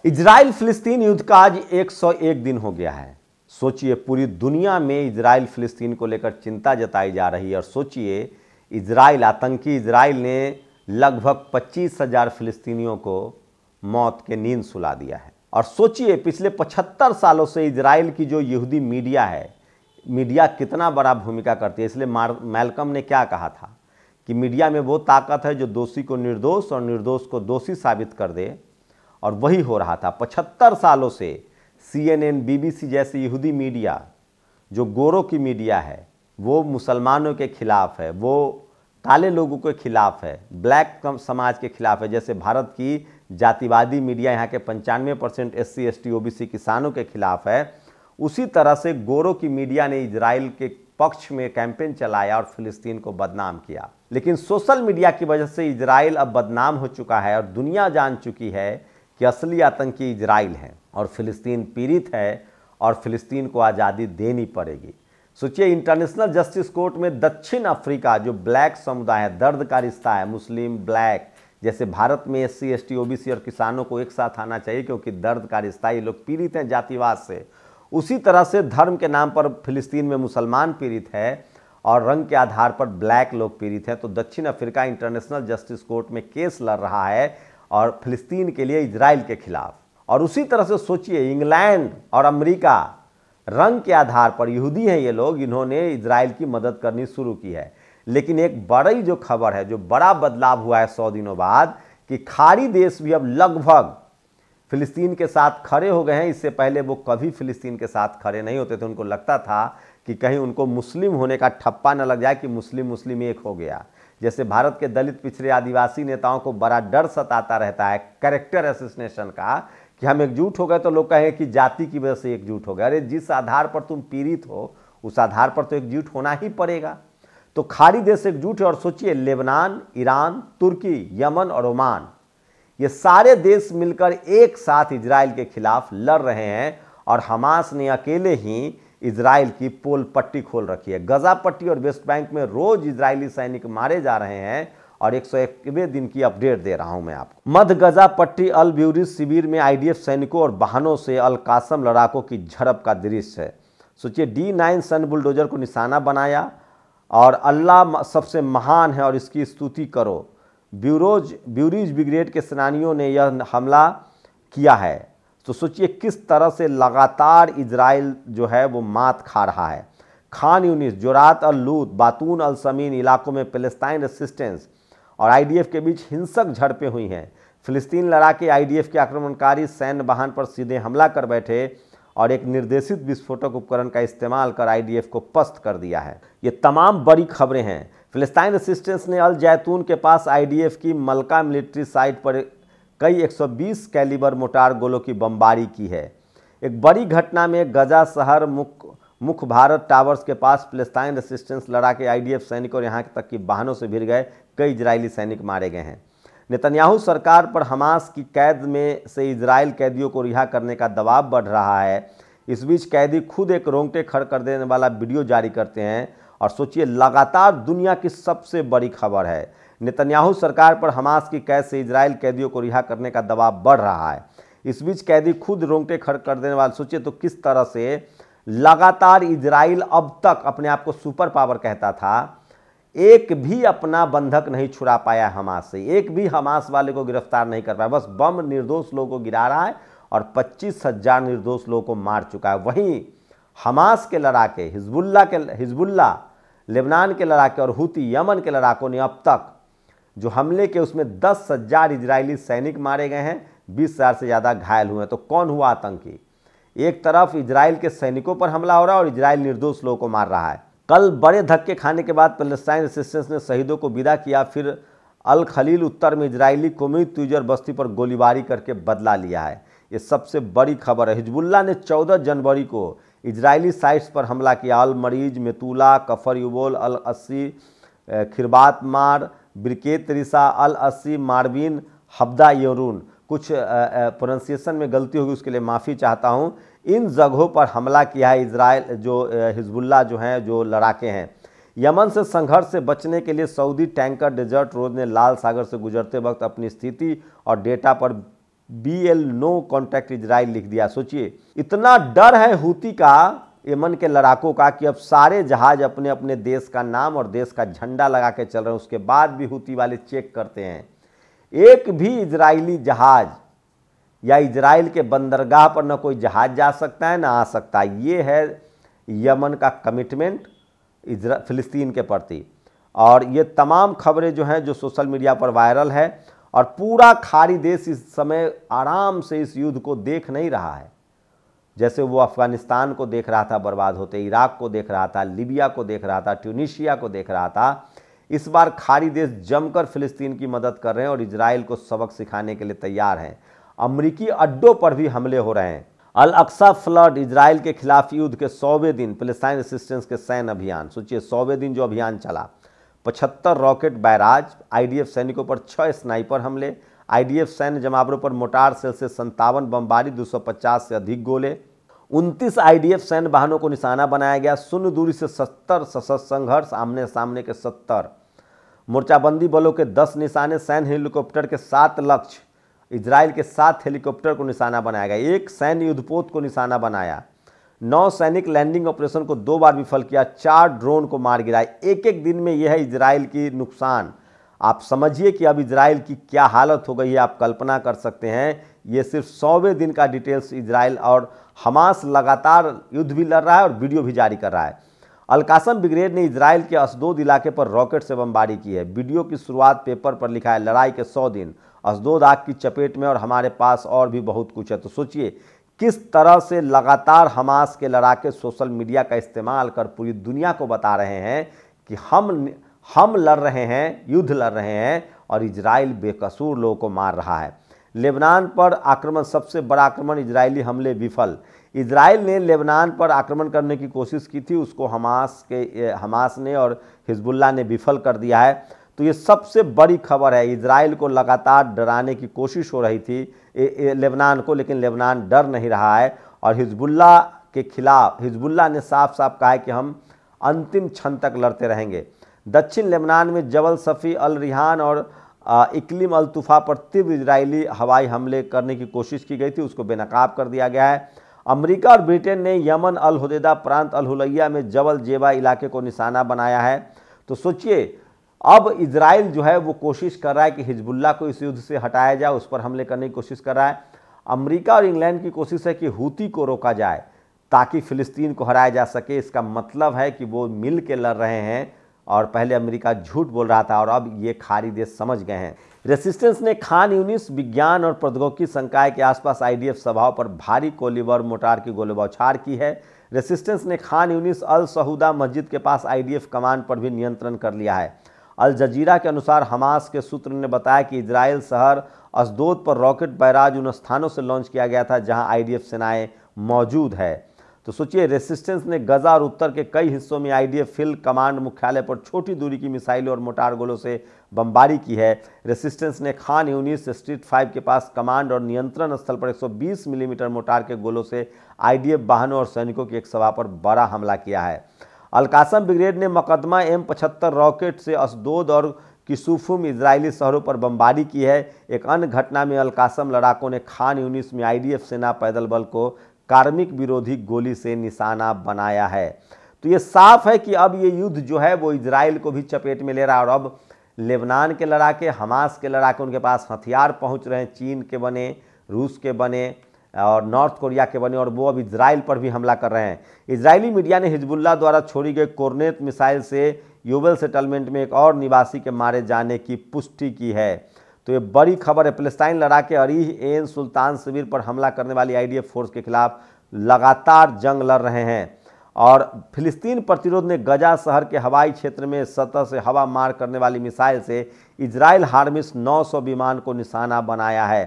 Israel फिलिस्तीन युद्ध का आज 101 दिन हो गया है। सोचिए, पूरी दुनिया में इजराइल फिलिस्तीन को लेकर चिंता जताई जा रही है। और सोचिए, आतंकी इजराइल ने लगभग 25,000 फिलिस्तीनियों को मौत के नींद सुला दिया है। और सोचिए, पिछले 75 सालों से इजराइल की जो यहूदी मीडिया है, मीडिया कितना बड़ा भूमिका करती है। इसलिए मैल्कम ने क्या कहा था कि मीडिया में वो ताकत है जो दोषी को निर्दोष और निर्दोष को दोषी साबित कर दे, और वही हो रहा था 75 सालों से। CNN, BBC जैसी यहूदी मीडिया जो गोरों की मीडिया है, वो मुसलमानों के खिलाफ है, वो काले लोगों के खिलाफ है, ब्लैक समाज के खिलाफ है। जैसे भारत की जातिवादी मीडिया यहाँ के 95% SC ST OBC किसानों के खिलाफ है, उसी तरह से गोरों की मीडिया ने इजराइल के पक्ष में कैंपेन चलाया और फिलिस्तीन को बदनाम किया। लेकिन सोशल मीडिया की वजह से इजराइल अब बदनाम हो चुका है और दुनिया जान चुकी है कि असली आतंकी इजराइल है और फिलिस्तीन पीड़ित है और फिलिस्तीन को आज़ादी देनी पड़ेगी। सोचिए, इंटरनेशनल जस्टिस कोर्ट में दक्षिण अफ्रीका जो ब्लैक समुदाय है, दर्द का रिश्ता है, मुस्लिम ब्लैक, जैसे भारत में SC ST OBC और किसानों को एक साथ आना चाहिए क्योंकि दर्द का रिश्ता, ये लोग पीड़ित हैं जातिवाद से, उसी तरह से धर्म के नाम पर फिलिस्तीन में मुसलमान पीड़ित है और रंग के आधार पर ब्लैक लोग पीड़ित हैं। तो दक्षिण अफ्रीका इंटरनेशनल जस्टिस कोर्ट में केस लड़ रहा है और फिलिस्तीन के लिए इजराइल के खिलाफ। और उसी तरह से सोचिए, इंग्लैंड और अमेरिका रंग के आधार पर, यहूदी हैं ये लोग, इन्होंने इजराइल की मदद करनी शुरू की है। लेकिन एक बड़ी जो खबर है, जो बड़ा बदलाव हुआ है 100 दिनों बाद, कि खाड़ी देश भी अब लगभग फिलिस्तीन के साथ खड़े हो गए हैं। इससे पहले वो कभी फिलिस्तीन के साथ खड़े नहीं होते थे। उनको लगता था कि कहीं उनको मुस्लिम होने का ठप्पा न लग जाए कि मुस्लिम एक हो गया। जैसे भारत के दलित पिछड़े आदिवासी नेताओं को बड़ा डर सताता रहता है कैरेक्टर असैसिनेशन का, कि हम एकजुट हो गए तो लोग कहें कि जाति की वजह से एकजुट हो गए। अरे, जिस आधार पर तुम पीड़ित हो उस आधार पर तो एकजुट होना ही पड़ेगा। तो खाड़ी देश एकजुट है। और सोचिए, लेबनान, ईरान, तुर्की, यमन और ओमान, ये सारे देश मिलकर एक साथ इजराइल के खिलाफ लड़ रहे हैं। और हमास ने अकेले ही इजराइल की पोल पट्टी खोल रखी है। गजा पट्टी और वेस्ट बैंक में रोज इजरायली सैनिक मारे जा रहे हैं। और 101वें दिन की अपडेट दे रहा हूं मैं आपको। मध्य गजा पट्टी अल ब्यूरिज शिविर में IDF सैनिकों और वाहनों से अल कासम लड़ाकों की झड़प का दृश्य है। सोचिए, D9 सन बुलडोजर को निशाना बनाया और अल्लाह सबसे महान है और इसकी स्तुति करो, ब्यूरिज ब्रिगेड के सेनानियों ने यह हमला किया है। तो सोचिए किस तरह से लगातार इजराइल जो है वो मात खा रहा है। खान यूनिस, जोरात अल लूत, बातून अल समीन इलाकों में पैलेस्टाइन रेसिस्टेंस और IDF के बीच हिंसक झड़पें हुई हैं। फिलिस्तीन लड़ाके IDF के आक्रमणकारी सैन्य वाहन पर सीधे हमला कर बैठे और एक निर्देशित विस्फोटक उपकरण का इस्तेमाल कर IDF को पस्त कर दिया है। ये तमाम बड़ी खबरें हैं। फिलिस्तीन रेसिस्टेंस ने अल जैतून के पास IDF की मलका मिलिट्री साइट पर कई 120 कैलिबर मोटार गोलों की बमबारी की है। एक बड़ी घटना में गजा शहर मुख्य भारत टावर्स के पास फिलिस्तीन रेसिस्टेंस लड़ाके IDF सैनिक और यहाँ तक कि वाहनों से भिड़ गए कई इजरायली सैनिक मारे गए हैं। नेतन्याहू सरकार पर हमास की कैद में से इजराइल कैदियों को रिहा करने का दबाव बढ़ रहा है। इस बीच कैदी खुद एक रोंगटे खड़े कर देने वाला वीडियो जारी करते हैं। और सोचिए, लगातार दुनिया की सबसे बड़ी खबर है, नेतन्याहू सरकार पर हमास की कैद से इजराइल कैदियों को रिहा करने का दबाव बढ़ रहा है। इस बीच कैदी खुद रोंगटे खड़े कर देने वाले, सोचिए तो किस तरह से लगातार इजराइल अब तक अपने आप को सुपर पावर कहता था, एक भी अपना बंधक नहीं छुड़ा पाया हमास से, एक भी हमास वाले को गिरफ्तार नहीं कर पाया। बस बम निर्दोष लोगों को गिरा रहा है और 25,000 निर्दोष लोगों को मार चुका है। वहीं हमास के लड़ाके, हिजबुल्ला लेबनान के लड़ाके और हुती यमन के लड़ाकों ने अब तक जो हमले के उसमें 10,000 इजरायली सैनिक मारे गए हैं, 20,000 से ज़्यादा घायल हुए हैं। तो कौन हुआ आतंकी? एक तरफ इजराइल के सैनिकों पर हमला हो रहा है और इजराइल निर्दोष लोगों को मार रहा है। कल बड़े धक्के खाने के बाद पैलेस्टाइन रेसिस्टेंस ने शहीदों को विदा किया। फिर अल खलील उत्तर में इजरायली कौमी तुजर बस्ती पर गोलीबारी करके बदला लिया है। ये सबसे बड़ी खबर है। हिजबुल्ला ने 14 जनवरी को इजरायली साइट्स पर हमला किया। अल मरीज, मेतुला, कफर युबोल, अल अस्सी, खिरबात मार, ब्रिकेत रिसा, अल अस्सी, मारबिन, हब्दा यरून। कुछ प्रोनाउंसिएशन में गलती होगी, उसके लिए माफ़ी चाहता हूँ। इन जगहों पर हमला किया है इजराइल, जो हिजबुल्ला जो हैं, जो लड़ाके हैं। यमन से संघर्ष से बचने के लिए सऊदी टैंकर डेजर्ट रोड ने लाल सागर से गुजरते वक्त अपनी स्थिति और डेटा पर BL नो कॉन्टैक्ट इजराइल लिख दिया। सोचिए इतना डर है हूती का, यमन के लड़ाकों का, कि अब सारे जहाज अपने अपने देश का नाम और देश का झंडा लगा के चल रहे हैं। उसके बाद भी हूती वाले चेक करते हैं, एक भी इजरायली जहाज या इजराइल के बंदरगाह पर न कोई जहाज जा सकता है ना आ सकता है। ये है यमन का कमिटमेंट फिलिस्तीन के प्रति। और ये तमाम खबरें जो हैं जो सोशल मीडिया पर वायरल है, और पूरा खाड़ी देश इस समय आराम से इस युद्ध को देख नहीं रहा है, जैसे वो अफगानिस्तान को देख रहा था बर्बाद होते, इराक को देख रहा था, लीबिया को देख रहा था, ट्यूनीशिया को देख रहा था। इस बार खाड़ी देश जमकर फिलिस्तीन की मदद कर रहे हैं और इजराइल को सबक सिखाने के लिए तैयार हैं। अमरीकी अड्डों पर भी हमले हो रहे हैं। अल अक्सा फ्लड, इजराइल के खिलाफ युद्ध के 100वें दिन पैलेस्टाइन रेसिस्टेंस के सैन्य अभियान। सोचिए 100वें दिन जो अभियान चला, 75 रॉकेट बैराज, IDF सैनिकों पर 6 स्नाइपर हमले, IDF सैन्य जमावरों पर मोटार सेल से 57 बमबारी, 250 से अधिक गोले, 29 IDF सैन्य वाहनों को निशाना बनाया गया। शून्य दूरी से 70 सशस्त्र संघर्ष, आमने सामने के 70, मोर्चाबंदी बलों के 10 निशाने, सैन्य हेलीकॉप्टर के 7 लक्ष्य, इजराइल के 7 हेलीकॉप्टर को निशाना बनाया गया, 1 सैन्य युद्धपोत को निशाना बनाया, 9 सैनिक लैंडिंग ऑपरेशन को 2 बार विफल किया, 4 ड्रोन को मार गिराया। एक एक दिन में यह है इजराइल की नुकसान। आप समझिए कि अब इजराइल की क्या हालत हो गई है, आप कल्पना कर सकते हैं। ये सिर्फ 100वें दिन का डिटेल्स। इजराइल और हमास लगातार युद्ध भी लड़ रहा है और वीडियो भी जारी कर रहा है। अल-कासम ब्रिगेड ने इजराइल के अशदोद इलाके पर रॉकेट से बमबारी की है। वीडियो की शुरुआत पेपर पर लिखा है, लड़ाई के 100 दिन, अशदोद आग की चपेट में और हमारे पास और भी बहुत कुछ है। तो सोचिए किस तरह से लगातार हमास के लड़ाके सोशल मीडिया का इस्तेमाल कर पूरी दुनिया को बता रहे हैं कि हम लड़ रहे हैं, युद्ध लड़ रहे हैं, और इजराइल बेकसूर लोगों को मार रहा है। लेबनान पर आक्रमण, सबसे बड़ा आक्रमण, इजरायली हमले विफल। इजराइल ने लेबनान पर आक्रमण करने की कोशिश की थी, उसको हमास ने और हिजबुल्लाह ने विफल कर दिया है। तो ये सबसे बड़ी खबर है। इजराइल को लगातार डराने की कोशिश हो रही थी लेबनान को, लेकिन लेबनान डर नहीं रहा है। और हिजबुल्लाह के खिलाफ हिजबुल्लाह ने साफ साफ कहा है कि हम अंतिम क्षण तक लड़ते रहेंगे। दक्षिण लेबनान में जबल सफ़ी, अल रिहान और इकलिम अल तुफा पर तीव्र इजरायली हवाई हमले करने की कोशिश की गई थी, उसको बेनकाब कर दिया गया है। अमेरिका और ब्रिटेन ने यमन अल हुदैदा प्रांत अल हुलैया में जबल जेबा इलाके को निशाना बनाया है। तो सोचिए अब इजराइल जो है वो कोशिश कर रहा है कि हिजबुल्लाह को इस युद्ध से हटाया जाए, उस पर हमले करने की कोशिश कर रहा है। अमेरिका और इंग्लैंड की कोशिश है कि हूती को रोका जाए ताकि फिलिस्तीन को हराया जा सके। इसका मतलब है कि वो मिल के लड़ रहे हैं, और पहले अमेरिका झूठ बोल रहा था और अब ये खाड़ी देश समझ गए हैं। रेसिस्टेंस ने खान यूनिस विज्ञान और प्रौद्योगिकी संकाय के आसपास IDF सभाओं पर भारी कोलिबर मोटार की गोली बौछार की है। रेसिस्टेंस ने खान यूनिस अल सऊदा मस्जिद के पास IDF कमांड पर भी नियंत्रण कर लिया है। अल जजीरा के अनुसार हमास के सूत्र ने बताया कि इजराइल शहर अशदोद पर रॉकेट बैराज उन स्थानों से लॉन्च किया गया था जहां IDF सेनाएं मौजूद है। तो सोचिए रेसिस्टेंस ने गजा और उत्तर के कई हिस्सों में IDF फील्ड कमांड मुख्यालय पर छोटी दूरी की मिसाइलों और मोटार गोलों से बमबारी की है। रेसिस्टेंस ने खान यूनिस स्ट्रीट 5 के पास कमांड और नियंत्रण स्थल पर 120 मिलीमीटर मोटार के गोलों से IDF वाहनों और सैनिकों की एक सभा पर बड़ा हमला किया है। अल-कासम ब्रिगेड ने मुकदमा M75 रॉकेट से अशदोद और किसूफुम इजरायली शहरों पर बमबारी की है। एक अन्य घटना में अल-कासम लड़ाकों ने खान यूनिस में IDF सेना पैदल बल को कार्मिक विरोधी गोली से निशाना बनाया है। तो ये साफ है कि अब ये युद्ध जो है वो इजराइल को भी चपेट में ले रहा है, और अब लेबनान के लड़ाके, हमास के लड़ाके, उनके पास हथियार पहुंच रहे हैं, चीन के बने, रूस के बने और नॉर्थ कोरिया के बने, और वो अब इजराइल पर भी हमला कर रहे हैं। इजरायली मीडिया ने हिजबुल्लाह द्वारा छोड़ी गई कोर्नेट मिसाइल से यूबेल सेटलमेंट में एक और निवासी के मारे जाने की पुष्टि की है। तो ये बड़ी खबर है। पैलेस्टाइन लड़ाके अरीह एन सुल्तान शिविर पर हमला करने वाली IDF फोर्स के खिलाफ लगातार जंग लड़ रहे हैं, और फिलिस्तीन प्रतिरोध ने गजा शहर के हवाई क्षेत्र में सतह से हवा मार करने वाली मिसाइल से इजराइल हार्मिस 900 विमान को निशाना बनाया है।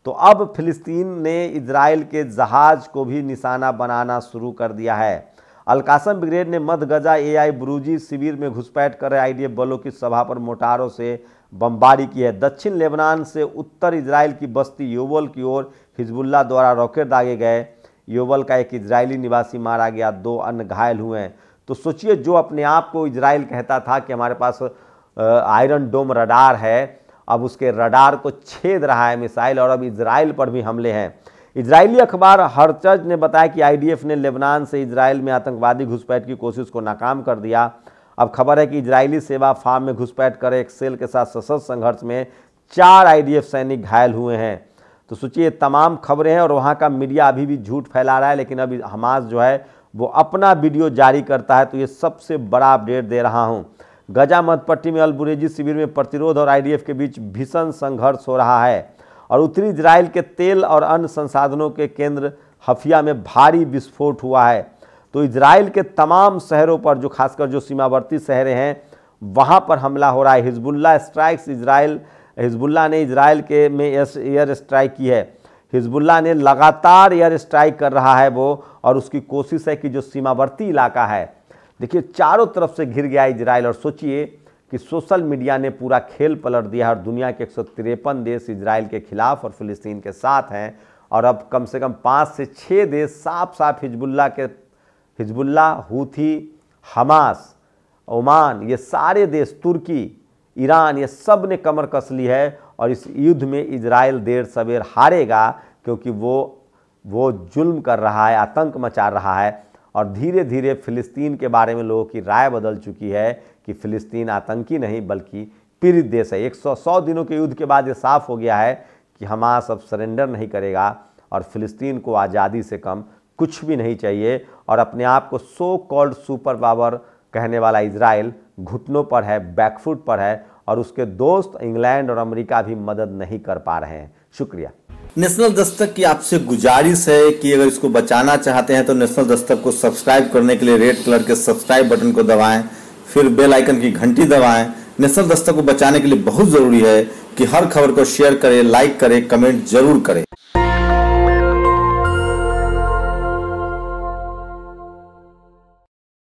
तो अब फिलिस्तीन ने इजराइल के जहाज को भी निशाना बनाना शुरू कर दिया है। अल-कासम ब्रिगेड ने मध्य गजा AI बुरूजी शिविर में घुसपैठ कर रहे IDF बलों की सभा पर मोटारों से बमबारी की है। दक्षिण लेबनान से उत्तर इजराइल की बस्ती योबल की ओर हिजबुल्लाह द्वारा रॉकेट दागे गए। योबल का एक इजरायली निवासी मारा गया, 2 अन्य घायल हुए हैं। तो सोचिए जो अपने आप को इजराइल कहता था कि हमारे पास आयरन डोम रडार है अब उसके रडार को छेद रहा है मिसाइल और अब इजराइल पर भी हमले हैं। इजरायली अखबार हरचज ने बताया कि आईडीएफ ने लेबनान से इजराइल में आतंकवादी घुसपैठ की कोशिश को नाकाम कर दिया। अब खबर है कि इजरायली सेवा फार्म में घुसपैठ कर एक सेल के साथ सशस्त्र संघर्ष में 4 आईडीएफ सैनिक घायल हुए हैं। तो सोचिए, तमाम खबरें हैं और वहाँ का मीडिया अभी भी झूठ फैला रहा है, लेकिन अभी हमास जो है वो अपना वीडियो जारी करता है। तो ये सबसे बड़ा अपडेट दे रहा हूँ। गजा मध्यपट्टी में अल बुरेजी शिविर में प्रतिरोध और आईडीएफ के बीच भीषण संघर्ष हो रहा है और उत्तरी इजराइल के तेल और अन्य संसाधनों के केंद्र हफिया में भारी विस्फोट हुआ है। तो इजराइल के तमाम शहरों पर, जो खासकर जो सीमावर्ती शहरें हैं, वहाँ पर हमला हो रहा है। हिजबुल्लाह ने इजराइल के में एयर स्ट्राइक की है। हिजबुल्लाह ने लगातार एयर स्ट्राइक कर रहा है वो, और उसकी कोशिश है कि जो सीमावर्ती इलाका है, देखिए चारों तरफ से घिर गया इजराइल। और सोचिए कि सोशल मीडिया ने पूरा खेल पलट दिया और दुनिया के 153 देश इजराइल के खिलाफ और फिलिस्तीन के साथ हैं। और अब कम से कम 5 से 6 देश साफ साफ हिजबुल्लाह, हूथी, हमास, ओमान, ये सारे देश, तुर्की, ईरान, ये सब ने कमर कस ली है। और इस युद्ध में इजराइल देर सवेर हारेगा, क्योंकि वो जुल्म कर रहा है, आतंक मचा रहा है। और धीरे धीरे फिलिस्तीन के बारे में लोगों की राय बदल चुकी है कि फिलिस्तीन आतंकी नहीं बल्कि पीड़ित देश है। 100 दिनों के युद्ध के बाद ये साफ हो गया है कि हमास अब सरेंडर नहीं करेगा और फिलिस्तीन को आज़ादी से कम कुछ भी नहीं चाहिए। और अपने आप को सो कॉल्ड सुपर पावर कहने वाला इजराइल घुटनों पर है, बैकफुट पर है, और उसके दोस्त इंग्लैंड और अमेरिका भी मदद नहीं कर पा रहे हैं। शुक्रिया। नेशनल दस्तक की आपसे गुजारिश है कि अगर इसको बचाना चाहते हैं तो नेशनल दस्तक को सब्सक्राइब करने के लिए रेड कलर के सब्सक्राइब बटन को दबाएं, फिर बेल आइकन की घंटी दबाएं। नेशनल दस्तक को बचाने के लिए बहुत जरूरी है कि हर खबर को शेयर करें, लाइक करें, कमेंट जरूर करें।